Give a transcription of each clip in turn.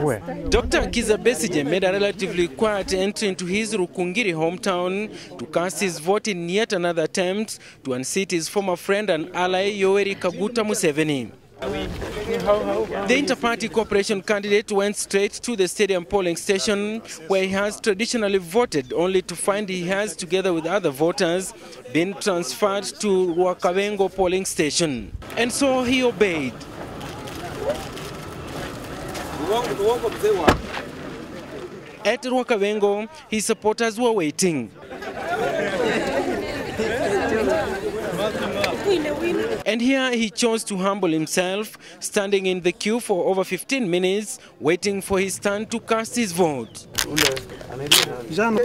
Where? Dr. Besigye made a relatively quiet entry into his Rukungiri hometown to cast his vote in yet another attempt to unseat his former friend and ally Yoweri Kaguta Museveni. The inter-party cooperation candidate went straight to the stadium polling station where he has traditionally voted, only to find he has, together with other voters, been transferred to Rukungiri polling station. And so he obeyed. At Rukungiri, his supporters were waiting. And here he chose to humble himself, standing in the queue for over 15 minutes, waiting for his turn to cast his vote.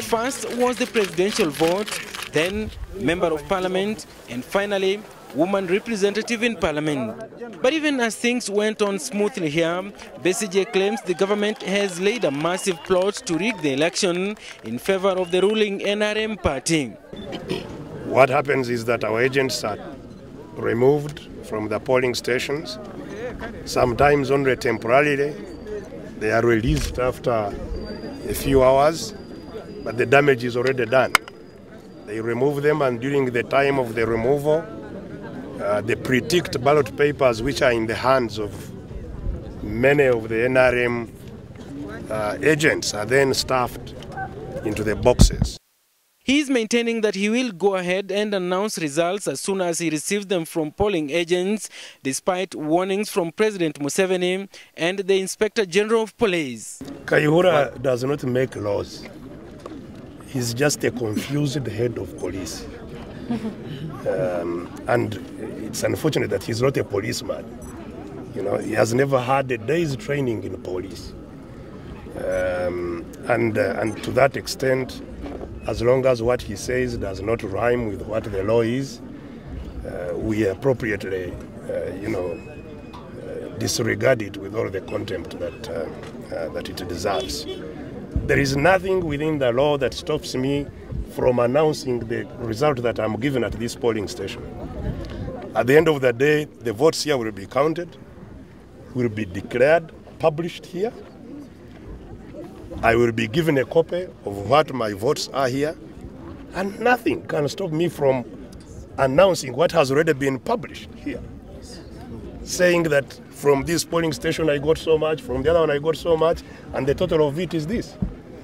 First was the presidential vote, then member of parliament, and finally woman representative in parliament. But even as things went on smoothly here, Besigye claims the government has laid a massive plot to rig the election in favor of the ruling NRM party. What happens is that our agents are removed from the polling stations, sometimes only temporarily. They are released after a few hours, but the damage is already done. They remove them, and during the time of the removal, the pre-ticked ballot papers, which are in the hands of many of the NRM agents, are then stuffed into the boxes. He is maintaining that he will go ahead and announce results as soon as he receives them from polling agents, despite warnings from President Museveni and the Inspector General of Police. Kayihura does not make laws. He's just a confused head of police. And it's unfortunate that he's not a policeman. You know, he has never had a day's training in police. And to that extent, as long as what he says does not rhyme with what the law is, we appropriately, disregard it with all the contempt that it deserves. There is nothing within the law that stops me from announcing the result that I'm given at this polling station. At the end of the day, the votes here will be counted, will be declared, published here. I will be given a copy of what my votes are here, and nothing can stop me from announcing what has already been published here, saying that from this polling station I got so much, from the other one I got so much, and the total of it is this.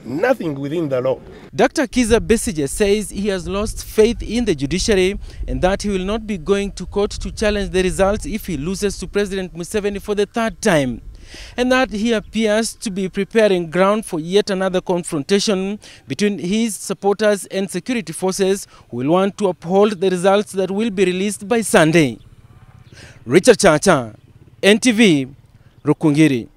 Nothing within the law. Dr. Besigye says he has lost faith in the judiciary and that he will not be going to court to challenge the results if he loses to President Museveni for the third time. And that he appears to be preparing ground for yet another confrontation between his supporters and security forces who will want to uphold the results that will be released by Sunday. Richard Chacha, NTV, Rukungiri.